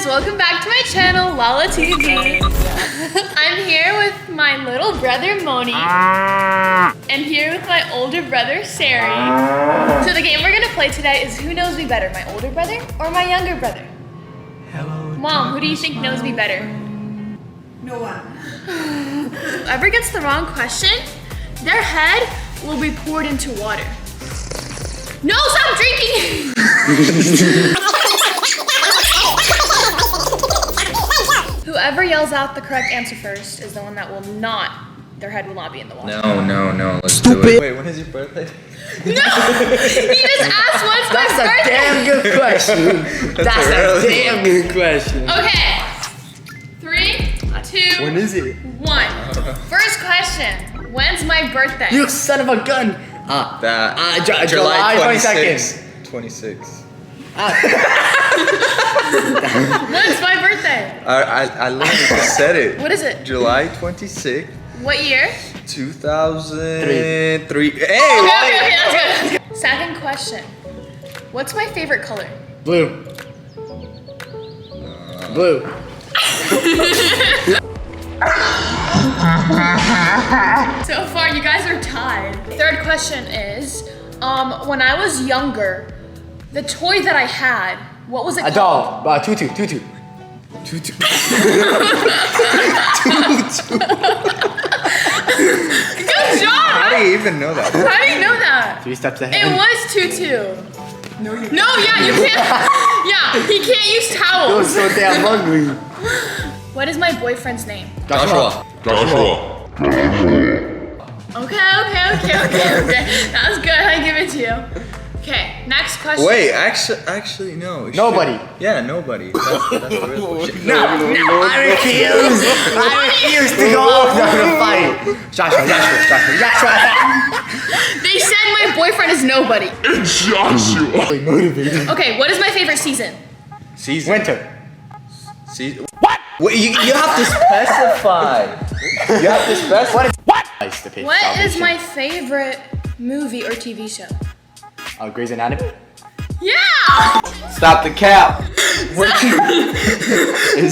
guys, welcome back to my channel, Lala TV. I'm here with my little brother Moni, and here with my older brother Sari. So the game we're gonna play today is who knows me better, my older brother or my younger brother? Mom, who do you think knows me better? No one. Whoever gets the wrong question, their head will be poured into water. No, stop drinking! Whoever yells out the correct answer first is the one that will not, their head will not be in the water. No, let's do it. Wait, when is your birthday? No! He just asked when's my birthday! That's a damn good question. That's a damn good question. Okay. 3, 2, When is it? 1. First question. When's my birthday? You son of a gun. July 22nd. 26. When's my birthday? I literally just said it. What is it? July 26th, What year? 2003. Hey! Okay, that's good. Second question. What's my favorite color? Blue. Blue. So far, you guys are tied. Third question is, when I was younger, the toy that I had, what was it A called? doll. Tutu. Tutu. Good job! How do you even know that? How do you know that? 3 steps ahead. It was tutu. No, you No, yeah, you can't. Yeah, he can't use It was towels. so damn ugly. What is my boyfriend's name? Joshua. Okay. That was good. I give it to you. Okay, next question. Wait, actually, no. it Nobody. should- Yeah, nobody. That's the real question. No, I refuse to go out there to fight. Joshua. They said my boyfriend is nobody. Motivated. Okay, what is my favorite season? Season. Winter. Season. What? Wait, you have to specify. You have to specify. What is what? Ice to pay What is salvation. my favorite movie or TV show? Grey's Anatomy? Yeah! Stop the cap. Is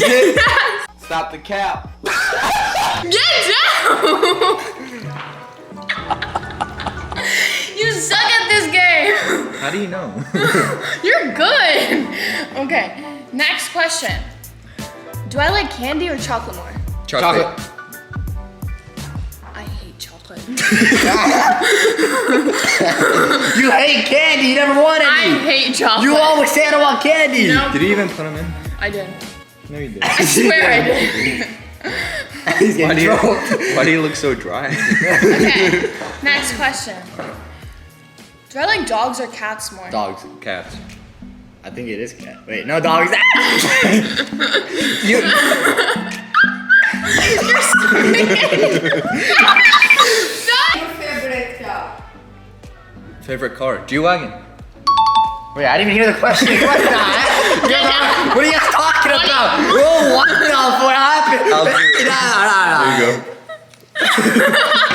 it? Stop the cap. Get down! You suck at this game. How do you know? You're good. Okay, next question. Do I like candy or chocolate more? Chocolate. I hate chocolate. You hate candy. You never wanted I any. hate chocolate. You always say I don't want candy. No, Did you even put them in? I did. No, you didn't. I swear I did. He's Why getting trolled. do you look so dry? Okay, next question. Do I like dogs or cats more? Dogs. Cats. I think it is cat. Wait, no dogs. You. favorite car. Favorite car? G-Wagon. Wait, I didn't even hear the question. What the heck? What are you guys talking about? Oh, what the fuck happened? I'll do it. There you go.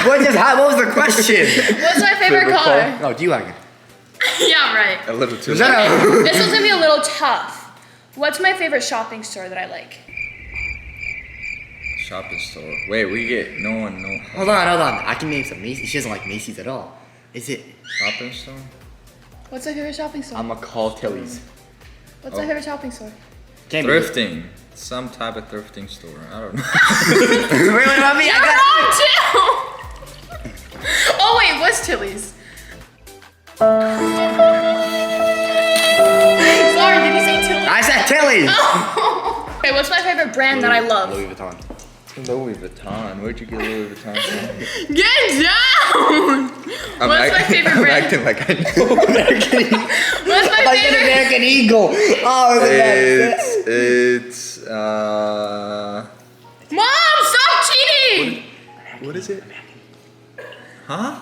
What just happened? What was the question? What's my favorite color? No, G-Wagon. Yeah, right. A little too Is loud. that a... This one's gonna be a little tough. What's my favorite shopping store that I like? Shopping store. Wait, we get no one. Hold on. I can name some Macy's. She doesn't like Macy's at all. Is it? Shopping store? What's my favorite shopping store? I'm gonna call Tilly's. What's my favorite shopping store? Can't be. Thrifting. Some type of thrifting store. I don't know. Really, mommy? You're wrong too! Oh wait, what's Tilly's? Sorry, did you say Tilly's? I said Tilly's. Okay, what's my favorite brand that I love? Louis Vuitton. Louis Vuitton. Where'd you get Louis Vuitton from? Get down! What's my favorite I'm brand? acting like I know. What's my Like an favorite? American Eagle. Oh, It's Mom, stop cheating! what is it? Huh?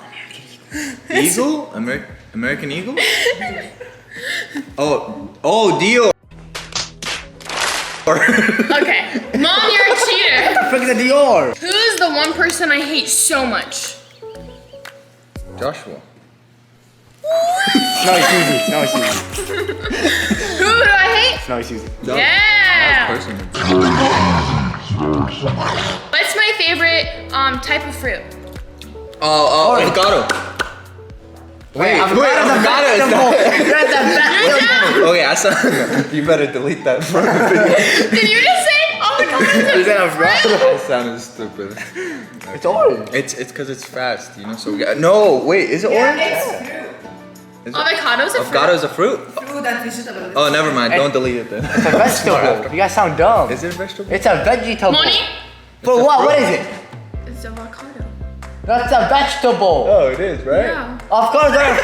Eagle? American Eagle? Oh, Dior. Okay, Mom, you're a cheater. Look at the Dior. Who's the one person I hate so much? Joshua. Snowy Susie. Who do I hate? Snowy Susie. Yeah! Yeah. Person. What's my favorite type of fruit? Oh, avocado. Wait, avocado is not. That's a vegetable. Okay, I saw. You better delete that from the video. Did you just say avocado Is that a fruit? That sounded stupid. It's orange. It's because it's fast, you know. So no, wait, is it orange? It's fruit. Is it- Avocado's a fruit. Avocado is a fruit. Fruit and vegetable. Oh, never mind. Don't delete it then. It's a vegetable. You guys sound dumb. Is it a vegetable? It's a vegetable. Moni? For what? What is it? It's avocado. That's a vegetable. Oh, it is, right? Yeah. Avocados are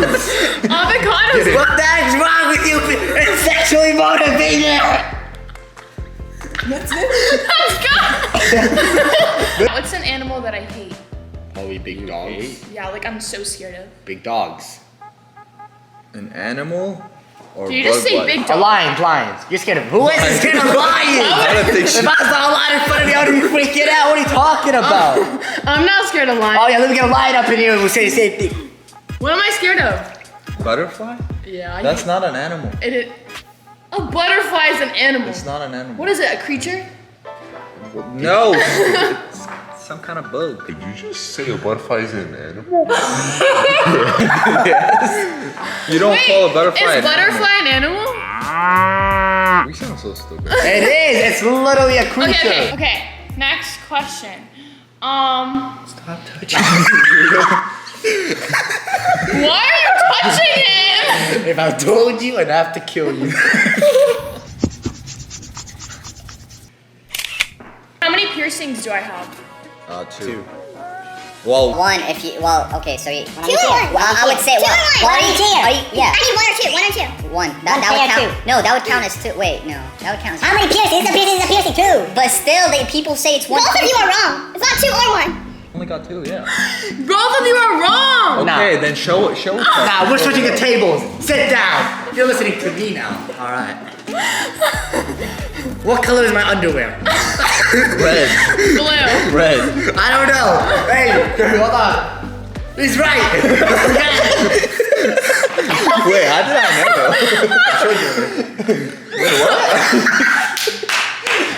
fruits. Avocado's What the heck's wrong with you? It's sexually motivated. That's it. What's an animal that I hate? Probably big dogs. Yeah, like I'm so scared of. Big dogs. An animal or Did you just say big dog? Lions. You're scared of who is scared of lions? I don't think If I saw a lion in front of me, I would be freaking out. What are you talking about? I'm not scared of lions. Oh yeah, let me get a lion up in here and we'll say the same thing. What am I scared of? Butterfly? Yeah, That's not an animal. it. A butterfly is an animal. It's not an animal. What is it? A creature? No. It's some kind of bug. Did you just say a butterfly is an animal? Yes. You don't call a butterfly Is an butterfly an animal? animal. We sound so stupid. It is. It's literally a creature. Okay. Next question. Stop touching Why are you touching him? If I told you, I'd have to kill you. How many piercings do I have? Two. Well, One if you, okay, so you, Two or one? Well, I would say Two one. or one? Are you, yeah. I need one or two. One. That Okay, would yeah, count. No, that would count as two. Wait, no. That would count as How many piercings? It's a piercing too. But still, people say it's one. Both of you are wrong. It's not two or one. only got two, yeah. Both of you are wrong. Okay, then show it. Nah, we're switching the tables. Sit down. You're listening to me now. All right. What color is my underwear? Red. Blue. Red. I don't know. Hey, hold on. He's right. Wait, how did I know though?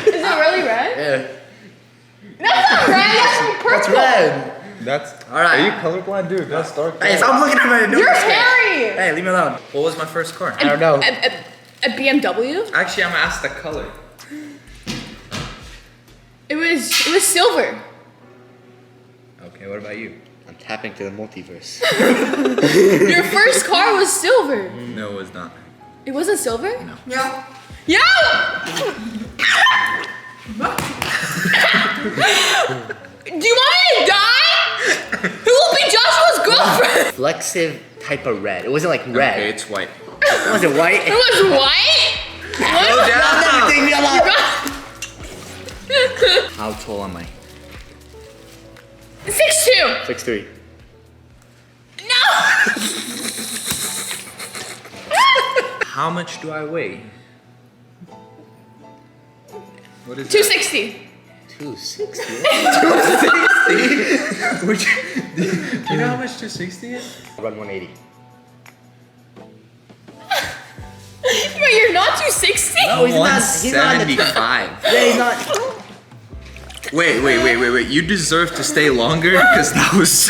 Is it really red? Yeah. That's not red. That's purple. That's red. That's All right. Are you colorblind, dude? That's dark. Hey, stop looking at my nose. You're hairy. Hey, leave me alone. What was my first car? I don't know. A BMW? Actually, I'm gonna ask the color. It was silver. Okay, what about you? I'm tapping to the multiverse. Your first car was silver. No, it was not. It wasn't silver? No. Yeah. Yeah! Do you want me to die? Who will be Joshua's girlfriend? Reflexive type of red. It wasn't like red. Okay, it's white. Was it white? It was white? Slow What? down. Leave me alone. How tall am I? 6'2". 6'3". No! How much do I weigh? What is 260. 260. that? Which, do you know how much 260 is? Run 180. Wait, you're not 260? No, he's not. He's not in the 175. Yeah, he's not. Wait. You deserve to stay longer because that was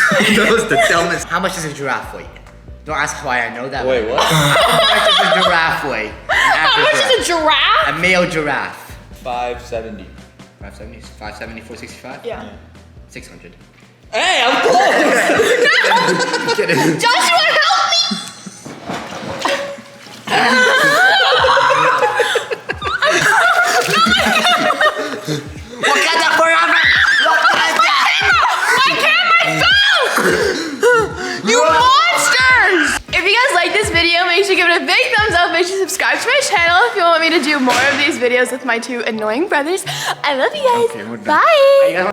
the dumbest. How much does a giraffe weigh? Don't ask why I know that. Wait, what? How much does a giraffe weigh? How much is a giraffe? A male giraffe. 570. 570, 570, 465? Yeah. 600. Hey, I'm close. Joshua, help me! Wakanda forever! Wakanda! My camera fell! You monsters! If you guys like this video, make sure to give it a big thumbs up. Make sure to subscribe to my channel if you want me to do more of these videos with my two annoying brothers. I love you guys. Okay, we're done. Bye! You guys-